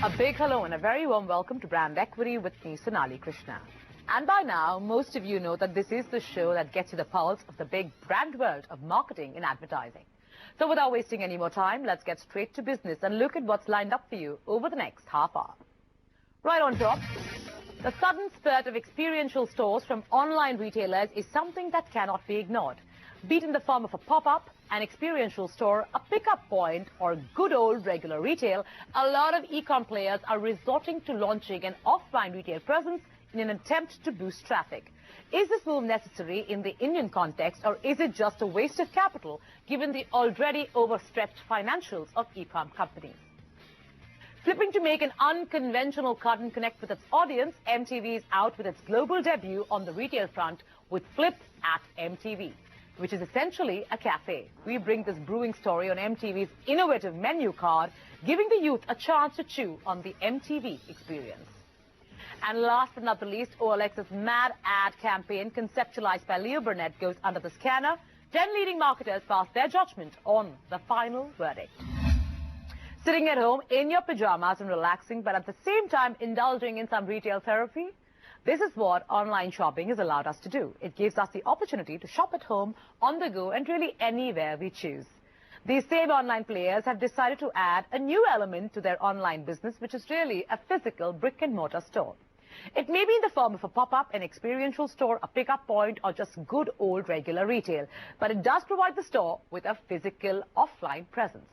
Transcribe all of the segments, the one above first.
A big hello and a very warm welcome to Brand Equity with me, Sonali Krishna. And by now, most of you know that this is the show that gets you the pulse of the big brand world of marketing and advertising. So without wasting any more time, let's get straight to business and look at what's lined up for you over the next half hour. Right on top, the sudden spurt of experiential stores from online retailers is something that cannot be ignored. Be it in the form of a pop-up, an experiential store, a pickup point, or good old regular retail, a lot of e-com players are resorting to launching an offline retail presence in an attempt to boost traffic. Is this move necessary in the Indian context, or is it just a waste of capital given the already overstretched financials of e-com companies? Flipping to make an unconventional cut and connect with its audience, MTV is out with its global debut on the retail front with Flip at MTV, which is essentially a cafe. We bring this brewing story on MTV's innovative menu card, giving the youth a chance to chew on the MTV experience. And last but not the least, OLX's Mad Ad campaign, conceptualized by Leo Burnett, goes under the scanner. 10 leading marketers pass their judgment on the final verdict. Sitting at home in your pajamas and relaxing, but at the same time indulging in some retail therapy? This is what online shopping has allowed us to do. It gives us the opportunity to shop at home, on the go, and really anywhere we choose. These same online players have decided to add a new element to their online business, which is really a physical brick-and-mortar store. It may be in the form of a pop-up, an experiential store, a pickup point, or just good old regular retail, but it does provide the store with a physical offline presence.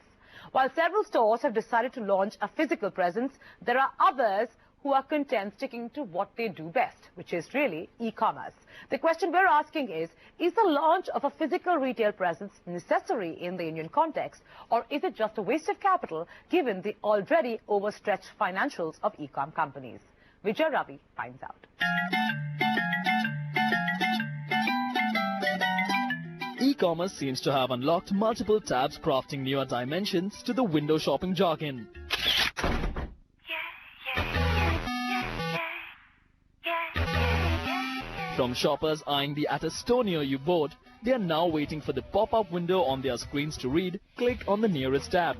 While several stores have decided to launch a physical presence, there are others who are content sticking to what they do best, which is really e-commerce. The question we're asking is the launch of a physical retail presence necessary in the Indian context, or is it just a waste of capital given the already overstretched financials of e-com companies? Vijay Ravi finds out. E-commerce seems to have unlocked multiple tabs, crafting newer dimensions to the window shopping jargon. From shoppers eyeing the at a store near you board, they are now waiting for the pop-up window on their screens to read, click on the nearest tab.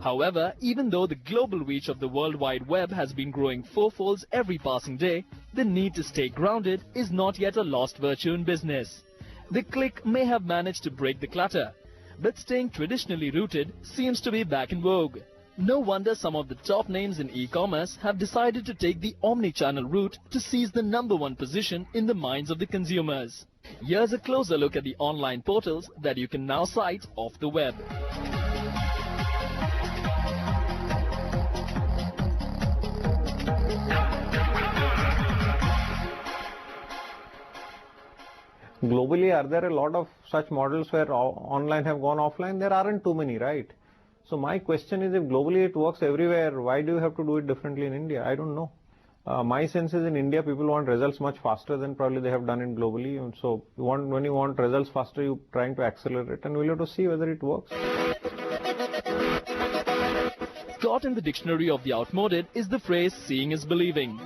However, even though the global reach of the World Wide Web has been growing fourfolds every passing day, the need to stay grounded is not yet a lost virtue in business. The click may have managed to break the clutter, but staying traditionally rooted seems to be back in vogue. No wonder some of the top names in e-commerce have decided to take the Omni Channel route to seize the #1 position in the minds of the consumers. Here's a closer look at the online portals that you can now cite off the web. Globally, are there a lot of such models where online have gone offline? There aren't too many, right? So my question is, if globally it works everywhere, why do you have to do it differently in India? I don't know. My sense is in India, people want results much faster than probably they have done it globally. And so when you want results faster, you're trying to accelerate, and we'll have to see whether it works. Caught in the dictionary of the outmoded is the phrase "seeing is believing."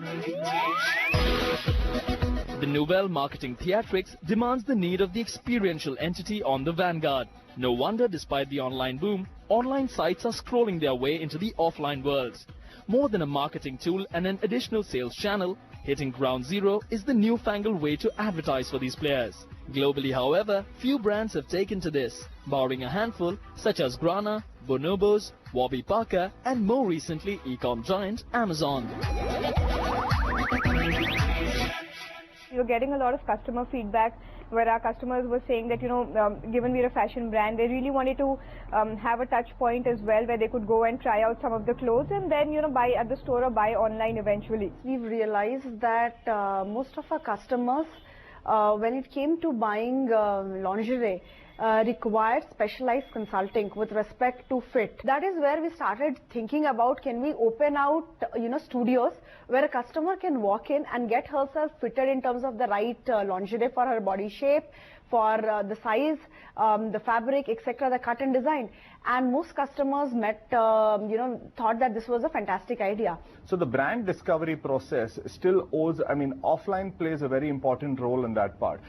The nouvelle marketing theatrics demands the need of the experiential entity on the vanguard. No wonder, despite the online boom, online sites are scrolling their way into the offline worlds. More than a marketing tool and an additional sales channel, hitting ground zero is the newfangled way to advertise for these players. Globally, however, few brands have taken to this, barring a handful such as Grana, Bonobos, Warby Parker, and more recently e-com giant Amazon. We're getting a lot of customer feedback where our customers were saying that, given we're a fashion brand, they really wanted to have a touch point as well where they could go and try out some of the clothes and then, buy at the store or buy online eventually. We've realized that most of our customers, when it came to buying lingerie, required specialized consulting with respect to fit. That is where we started thinking about, can we open out, studios where a customer can walk in and get herself fitted in terms of the right lingerie for her body shape, for the size, the fabric, etc., the cut and design. And most customers thought that this was a fantastic idea. So the brand discovery process still owes, offline plays a very important role in that part.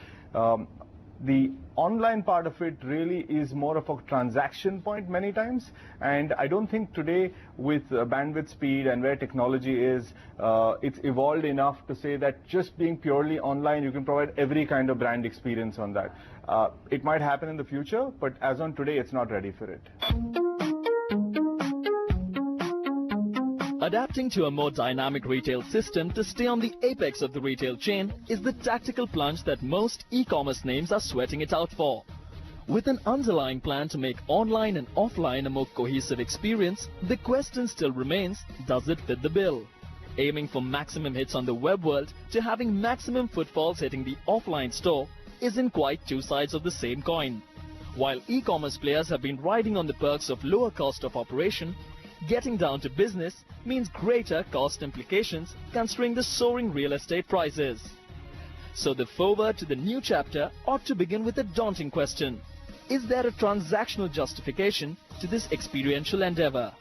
The online part of it really is more of a transaction point many times, and I don't think today with bandwidth speed and where technology is, it's evolved enough to say that just being purely online you can provide every kind of brand experience on that. It might happen in the future, but as on today it's not ready for it. Adapting to a more dynamic retail system to stay on the apex of the retail chain is the tactical plunge that most e-commerce names are sweating it out for. With an underlying plan to make online and offline a more cohesive experience, the question still remains, does it fit the bill? Aiming for maximum hits on the web world to having maximum footfalls hitting the offline store isn't quite two sides of the same coin. While e-commerce players have been riding on the perks of lower cost of operation, getting down to business means greater cost implications considering the soaring real estate prices. So the foreword to the new chapter ought to begin with a daunting question. Is there a transactional justification to this experiential endeavor?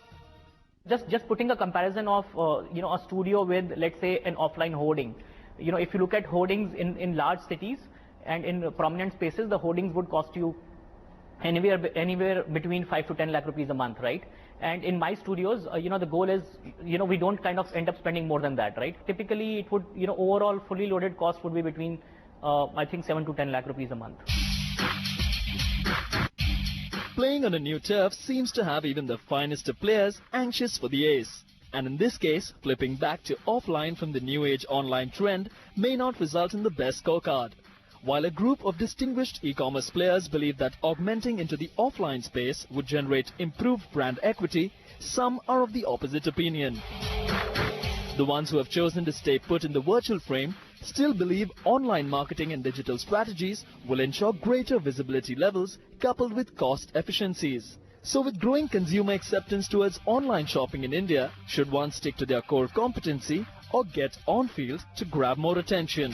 Just putting a comparison of a studio with, let's say, an offline hoarding. If you look at hoardings in large cities and in prominent spaces, the hoardings would cost you anywhere between 5 to 10 lakh rupees a month, right? And in my studios, the goal is, we don't kind of end up spending more than that, right? Typically, it would, overall fully loaded cost would be between, I think 7 to 10 lakh rupees a month. Playing on a new turf seems to have even the finest of players anxious for the ace. And in this case, flipping back to offline from the new age online trend may not result in the best scorecard. While a group of distinguished e-commerce players believe that augmenting into the offline space would generate improved brand equity, some are of the opposite opinion. The ones who have chosen to stay put in the virtual frame still believe online marketing and digital strategies will ensure greater visibility levels coupled with cost efficiencies. So with growing consumer acceptance towards online shopping in India, should one stick to their core competency or get on-field to grab more attention?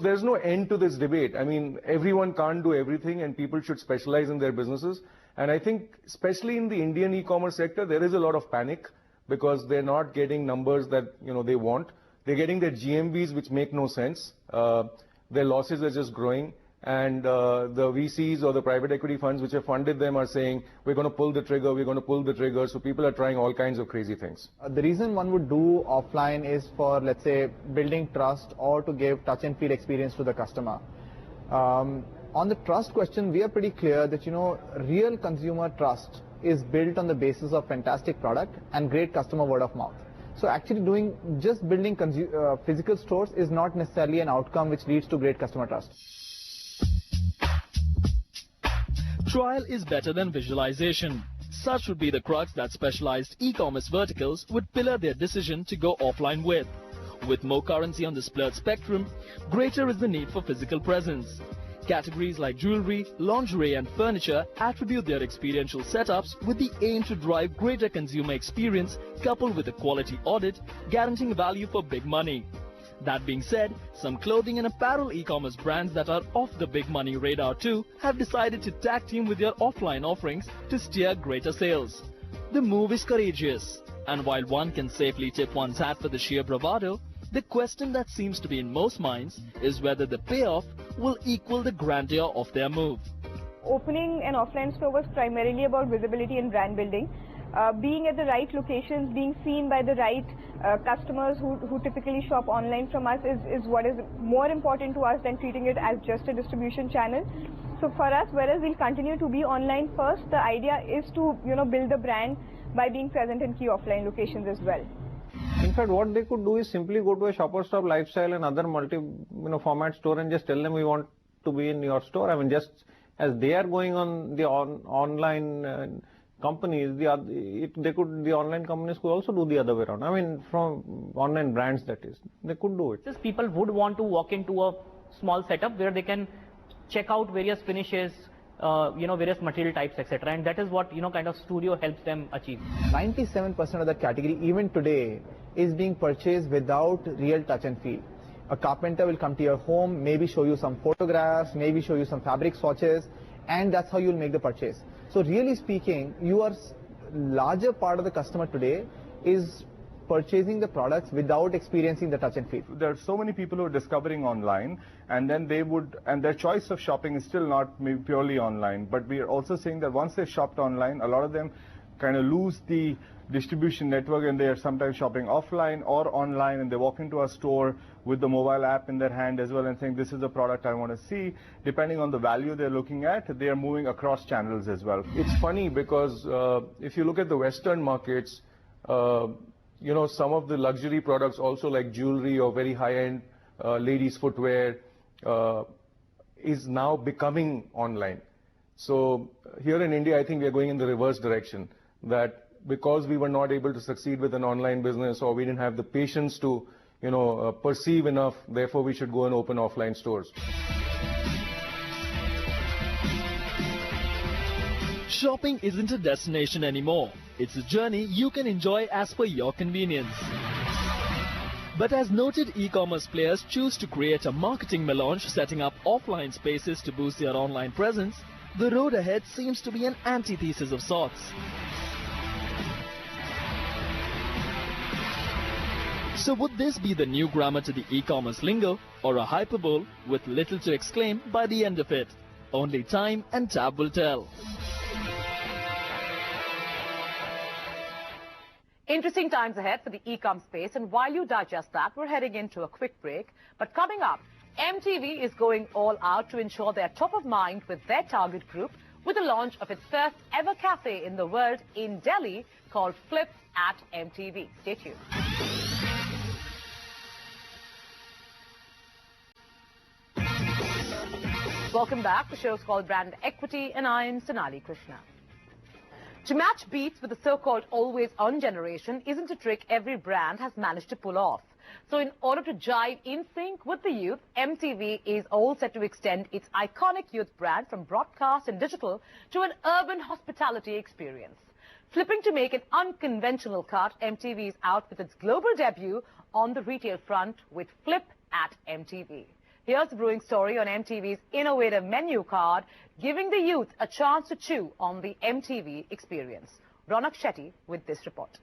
There's no end to this debate. I mean, everyone can't do everything and people should specialize in their businesses. And I think, especially in the Indian e-commerce sector, there is a lot of panic because they're not getting numbers that, they want. They're getting their GMVs, which make no sense. Their losses are just growing. And the VCs or the private equity funds which have funded them are saying, we're going to pull the trigger, we're going to pull the trigger. So people are trying all kinds of crazy things. The reason one would do offline is for, let's say, building trust or to give touch and feel experience to the customer. On the trust question, we are pretty clear that, real consumer trust is built on the basis of fantastic product and great customer word of mouth. So actually just building physical stores is not necessarily an outcome which leads to great customer trust. Trial is better than visualization. Such would be the crux that specialized e-commerce verticals would pillar their decision to go offline with. With more currency on the splurge spectrum, greater is the need for physical presence. Categories like jewelry, lingerie and furniture attribute their experiential setups with the aim to drive greater consumer experience coupled with a quality audit, guaranteeing value for big money. That being said, some clothing and apparel e-commerce brands that are off the big money radar too have decided to tag team with their offline offerings to steer greater sales. The move is courageous, and while one can safely tip one's hat for the sheer bravado, the question that seems to be in most minds is whether the payoff will equal the grandeur of their move. Opening an offline store was primarily about visibility and brand building. Being at the right locations, being seen by the right customers who typically shop online from us is what is more important to us than treating it as just a distribution channel. So for us, whereas we'll continue to be online first, the idea is to build the brand by being present in key offline locations as well. In fact, what they could do is simply go to a Shopper Stop, Lifestyle and other format store and just tell them we want to be in your store. I mean, just as they are going on the online companies, the online companies could also do the other way around. I mean, from online brands, that is, they could do it. Just people would want to walk into a small setup where they can check out various finishes, various material types, etc. And that is what, kind of studio helps them achieve. 97% of the category, even today, is being purchased without real touch and feel. A carpenter will come to your home, maybe show you some photographs, maybe show you some fabric swatches, and that's how you'll make the purchase. So really speaking, your larger part of the customer today is purchasing the products without experiencing the touch and feel. There are so many people who are discovering online, and then their choice of shopping is still not maybe purely online, but we are also saying that once they've shopped online, a lot of them kind of lose the distribution network, and they are sometimes shopping offline or online, and they walk into a store with the mobile app in their hand as well and saying, this is a product I want to see. Depending on the value they're looking at, they are moving across channels as well. It's funny because if you look at the Western markets, you know, some of the luxury products also like jewelry or very high-end ladies' footwear is now becoming online. So here in India, I think we are going in the reverse direction, that because we were not able to succeed with an online business, or we didn't have the patience to, you know, perceive enough, therefore we should go and open offline stores. Shopping isn't a destination anymore. It's a journey you can enjoy as per your convenience. But as noted e-commerce players choose to create a marketing melange, setting up offline spaces to boost their online presence, the road ahead seems to be an antithesis of sorts. So would this be the new grammar to the e-commerce lingo, or a hyperbole with little to exclaim by the end of it? Only time and tab will tell. Interesting times ahead for the e-com space, and while you digest that, we're heading into a quick break. But coming up, MTV is going all out to ensure they're top of mind with their target group with the launch of its first ever cafe in the world in Delhi called Flip at MTV. Stay tuned. Welcome back. The show's called Brand Equity, and I'm Sonali Krishna. To match beats with the so-called always-on generation isn't a trick every brand has managed to pull off. So in order to jive in sync with the youth, MTV is all set to extend its iconic youth brand from broadcast and digital to an urban hospitality experience. Flipping to make an unconventional cut, MTV is out with its global debut on the retail front with Flip at MTV. Here's the brewing story on MTV's innovative menu card, giving the youth a chance to chew on the MTV experience. Ronak Shetty with this report.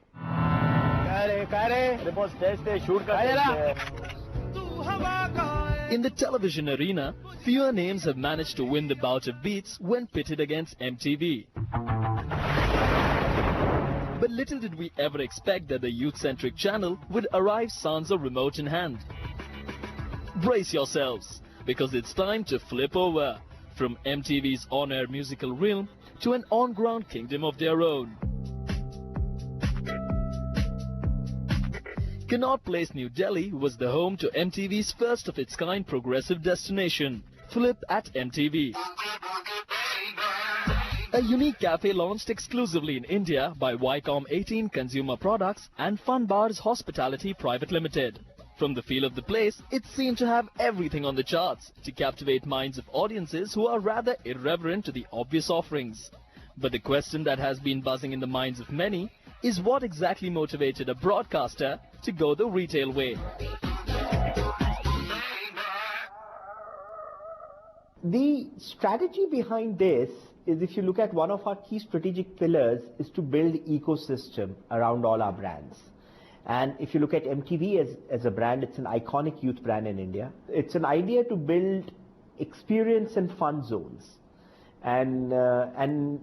In the television arena, fewer names have managed to win the bout of beats when pitted against MTV. But little did we ever expect that the youth-centric channel would arrive sans a remote in hand. Brace yourselves, because it's time to flip over from MTV's on-air musical realm to an on-ground kingdom of their own. Connaught Place, New Delhi was the home to MTV's first-of-its-kind progressive destination, Flip at MTV. A unique cafe launched exclusively in India by Viacom 18 Consumer Products and Fun Bars Hospitality Private Limited. From the feel of the place, it seemed to have everything on the charts to captivate minds of audiences who are rather irreverent to the obvious offerings. But the question that has been buzzing in the minds of many is what exactly motivated a broadcaster to go the retail way. The strategy behind this is, if you look at one of our key strategic pillars, is to build ecosystem around all our brands. And if you look at MTV as a brand, it's an iconic youth brand in India. It's an idea to build experience and fun zones. And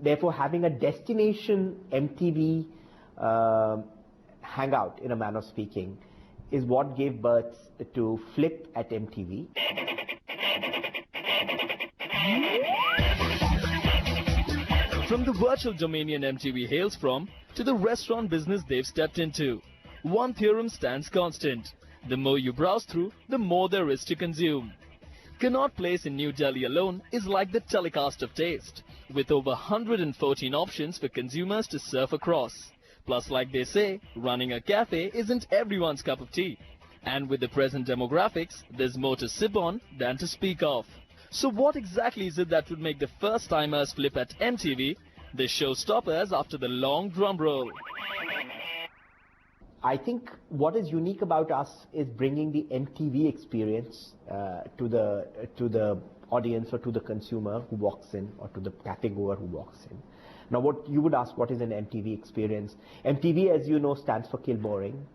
therefore having a destination MTV hangout, in a manner of speaking, is what gave birth to Flip at MTV. From the virtual dominion MTV hails from to the restaurant business they've stepped into, one theorem stands constant. The more you browse through, the more there is to consume. Connaught Place in New Delhi alone is like the telecast of taste, with over 114 options for consumers to surf across. Plus, like they say, running a cafe isn't everyone's cup of tea. And with the present demographics, there's more to sip on than to speak of. So what exactly is it that would make the first-timers flip at MTV the showstoppers after the long drum roll? I think what is unique about us is bringing the MTV experience to the audience or to the consumer who walks in or to the cafe goer who walks in. Now what you would ask, what is an MTV experience? MTV, as you know, stands for Kill Boring.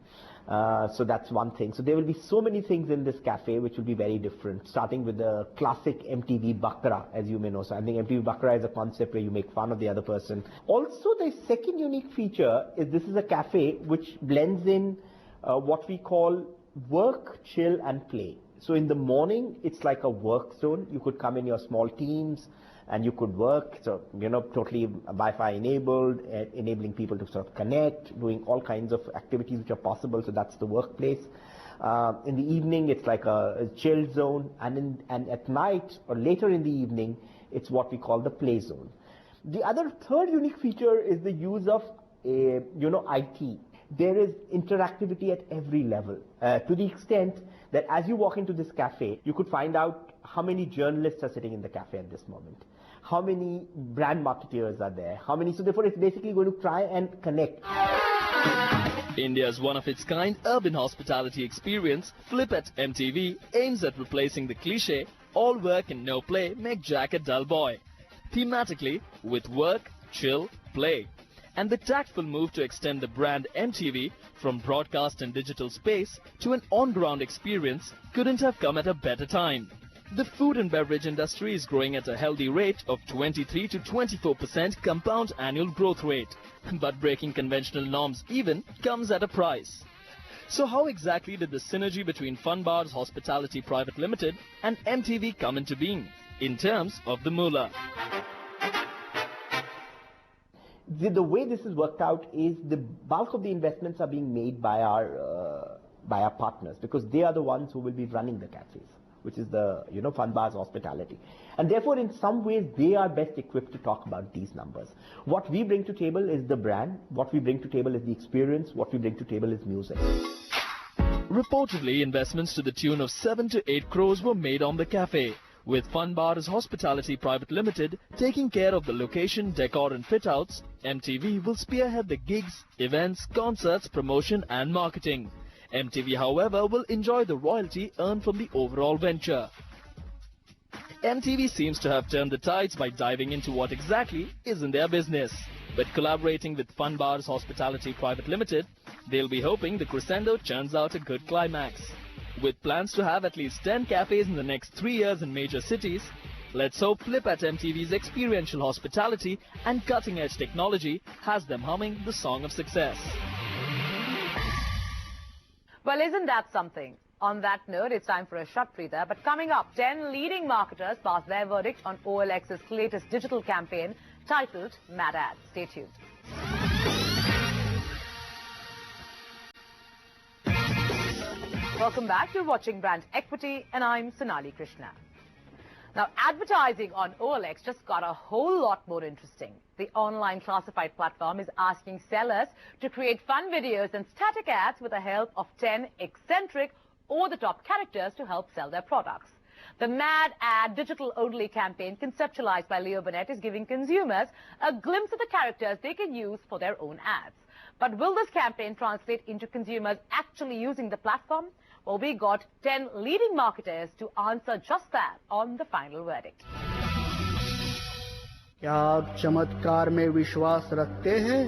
So that's one thing. So there will be so many things in this cafe which will be very different, starting with the classic MTV Bakra, as you may know. So I think MTV Bakra is a concept where you make fun of the other person. Also, the second unique feature is this is a cafe which blends in what we call work, chill and play. So in the morning, it's like a work zone. You could come in your small teams and you could work, so totally Wi-Fi enabled, enabling people to sort of connect, doing all kinds of activities which are possible. So that's the workplace. In the evening, it's like a chill zone, and at night or later in the evening, it's what we call the play zone. The other third unique feature is the use of IT. There is interactivity at every level, to the extent that as you walk into this cafe, you could find out how many journalists are sitting in the cafe at this moment, how many brand marketeers are there, so therefore it's basically going to try and connect. India's one-of-its-kind urban hospitality experience, Flip at MTV, aims at replacing the cliché, all work and no play make Jack a dull boy. Thematically, with work, chill, play. And the tactful move to extend the brand MTV from broadcast and digital space to an on-ground experience couldn't have come at a better time. The food and beverage industry is growing at a healthy rate of 23 to 24% compound annual growth rate. But breaking conventional norms even comes at a price. So how exactly did the synergy between Fun Bars Hospitality Private Limited and MTV come into being in terms of the moolah? The way this is worked out is the bulk of the investments are being made by our partners, because they are the ones who will be running the cafes, which is the Fun Bars Hospitality, and therefore in some ways they are best equipped to talk about these numbers. What we bring to table is the brand, what we bring to table is the experience, what we bring to table is music. Reportedly, investments to the tune of 7 to 8 crores were made on the cafe, with Fun Bars Hospitality Private Limited taking care of the location, decor and fit-outs. MTV will spearhead the gigs, events, concerts, promotion and marketing. MTV, however, will enjoy the royalty earned from the overall venture. MTV seems to have turned the tides by diving into what exactly is in their business. But collaborating with Fun Bars Hospitality Private Limited, they'll be hoping the crescendo churns out a good climax. With plans to have at least 10 cafes in the next 3 years in major cities, let's hope Flip at MTV's experiential hospitality and cutting-edge technology has them humming the song of success. Well, isn't that something? On that note, it's time for a short breather. But coming up, 10 leading marketers pass their verdict on OLX's latest digital campaign titled Mad Ads. Stay tuned. Welcome back. You're watching Brand Equity, and I'm Sonali Krishna. Now, advertising on OLX just got a whole lot more interesting. The online classified platform is asking sellers to create fun videos and static ads with the help of 10 eccentric, over-the-top characters to help sell their products. The Mad Ad digital-only campaign conceptualized by Leo Burnett is giving consumers a glimpse of the characters they can use for their own ads. But will this campaign translate into consumers actually using the platform? Well, we got 10 leading marketers to answer just that on the final verdict. क्या आप चमत्कार में विश्वास रखते हैं?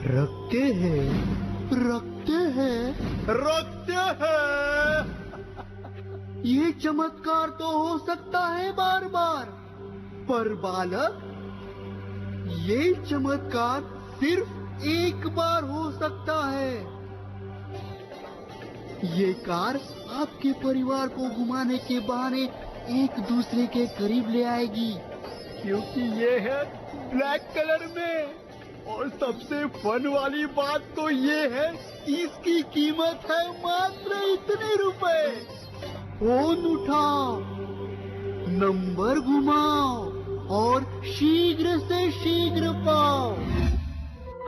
रखते हैं, रखते हैं, रखते हैं। ये चमत्कार तो हो सकता है बार बार, पर बालक, ये चमत्कार सिर्फ एक बार हो सकता है। ये कार आपके परिवार को घुमाने के बहाने एक दूसरे के करीब ले आएगी, क्योंकि ये है ब्लैक कलर में। और सबसे फन वाली बात तो ये है, इसकी कीमत है मात्र इतने रुपए। फोन उठाओ, नंबर घुमाओ और शीघ्र से शीघ्र पाओ।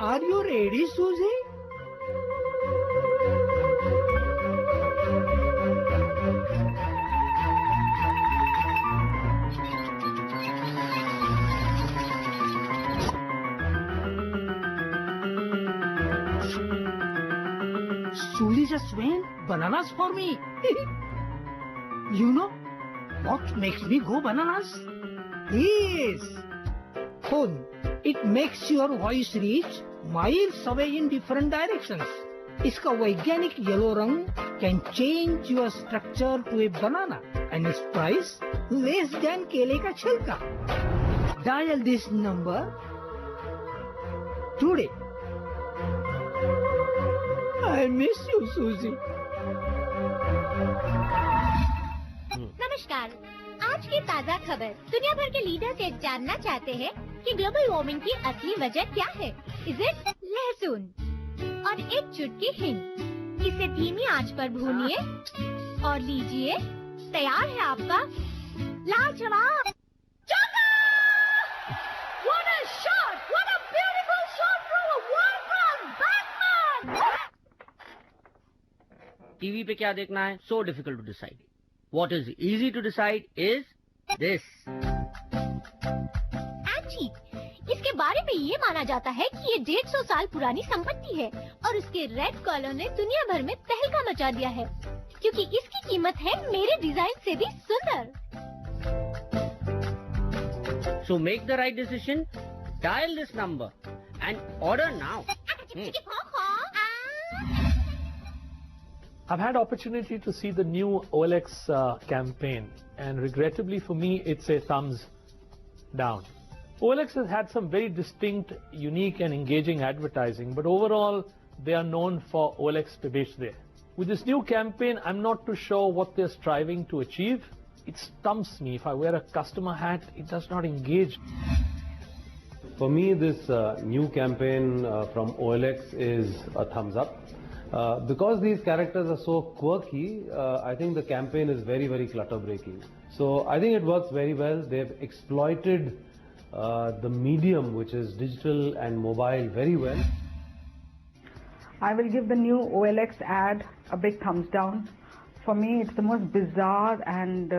आर यू रेडी सूजी? bananas for me. You know what makes me go bananas? Yes, phone. It makes your voice reach miles away in different directions. इसका वैज्ञानिक येलो रंग can change your structure to a banana and its price less than केले का छिलका. Dial this number today. I miss you, Susie. नमस्कार, आज की ताज़ा खबर। दुनिया भर के लीडर्स ये जानना चाहते हैं कि ग्लोबल वार्मिंग की असली वजह क्या है। इज इट लहसुन? और एक चुटकी हिंग। इसे धीमी आंच पर भूनिए और लीजिए, तैयार है आपका लाजवाब चोखा। What a shot! What a beautiful shot from a world-class batsman! TV पे क्या देखना है? So difficult to decide. What is easy to decide is this. Anti, इसके बारे में ये माना जाता है कि ये 150 साल पुरानी संपत्ति है और उसके रेड कलर ने दुनिया भर में तहलका मचा दिया है, क्योंकि इसकी कीमत है मेरे डिजाइन से भी सुंदर। So make the right decision. Dial this number and order now. I've had opportunity to see the new OLX campaign, and regrettably for me, it's a thumbs down. OLX has had some very distinct, unique and engaging advertising, but overall they are known for OLX pe bech de. With this new campaign, I'm not too sure what they're striving to achieve. It stumps me. If I wear a customer hat, it does not engage. For me, this new campaign from OLX is a thumbs up. Because these characters are so quirky, I think the campaign is very, very clutter-breaking. So I think it works very well. They've exploited the medium, which is digital and mobile, very well. I will give the new OLX ad a big thumbs down. For me, it's the most bizarre and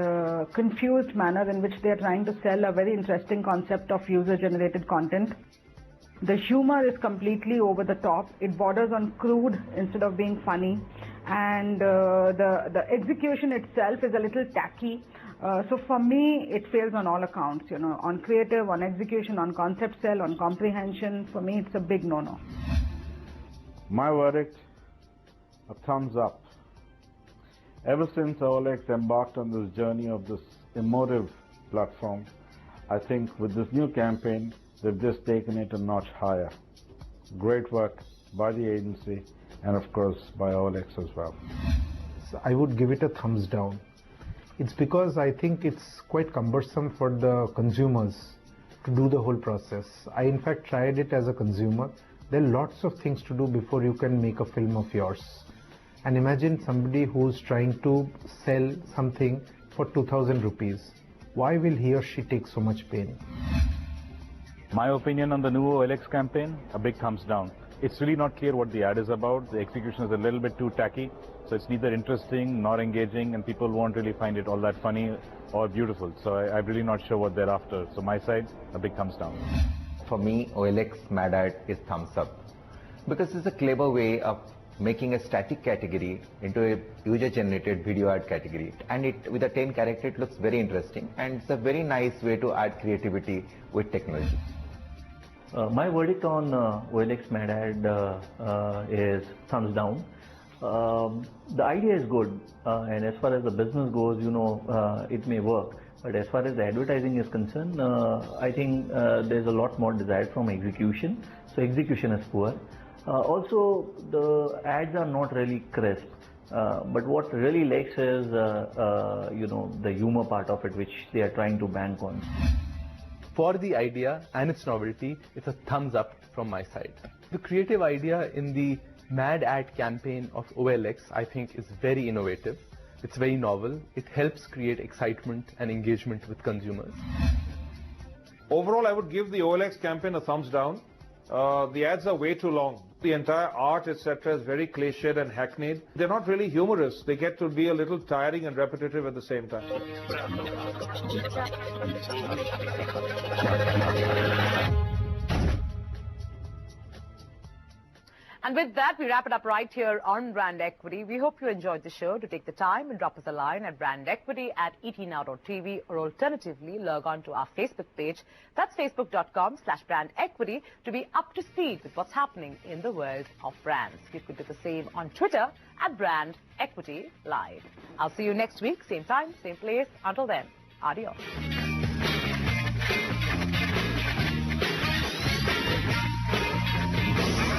confused manner in which they are trying to sell a very interesting concept of user-generated content. The humor is completely over the top. It borders on crude instead of being funny, and the execution itself is a little tacky. So for me, it fails on all accounts. You know, on creative, on execution, on concept sell, on comprehension. For me, it's a big no-no. My verdict: a thumbs up. Ever since OLX embarked on this journey of this emotive platform, I think with this new campaign, they've just taken it a notch higher. Great work by the agency and of course by OLX as well. So I would give it a thumbs down. It's because I think it's quite cumbersome for the consumers to do the whole process. I in fact tried it as a consumer. There are lots of things to do before you can make a film of yours. And imagine somebody who's trying to sell something for 2,000 rupees. Why will he or she take so much pain? My opinion on the new OLX campaign, a big thumbs down. It's really not clear what the ad is about. The execution is a little bit too tacky, so it's neither interesting nor engaging, and people won't really find it all that funny or beautiful. So I'm really not sure what they're after. So my side, a big thumbs down. For me, OLX Mad Ad is thumbs up, because it's a clever way of making a static category into a user-generated video ad category, and it with a 10 character, it looks very interesting, and it's a very nice way to add creativity with technology. My verdict on OLX Mad Ad is thumbs down. The idea is good, and as far as the business goes, you know, it may work. But as far as the advertising is concerned, I think there's a lot more desired from execution. So execution is poor. Also, the ads are not really crisp. But what really lacks is, you know, the humor part of it, which they are trying to bank on. For the idea and its novelty, it's a thumbs up from my side. The creative idea in the Mad Ad campaign of OLX, I think, is very innovative. It's very novel. It helps create excitement and engagement with consumers. Overall, I would give the OLX campaign a thumbs down. The ads are way too long. The entire art, etc., is very cliched and hackneyed. They're not really humorous. They get to be a little tiring and repetitive at the same time. And with that, we wrap it up right here on Brand Equity. We hope you enjoyed the show. To take the time and drop us a line at brandequity@etnow.tv, or alternatively log on to our Facebook page. That's facebook.com/brandequity to be up to speed with what's happening in the world of brands. You could do the same on Twitter @brandequitylive. I'll see you next week, same time, same place. Until then, adios.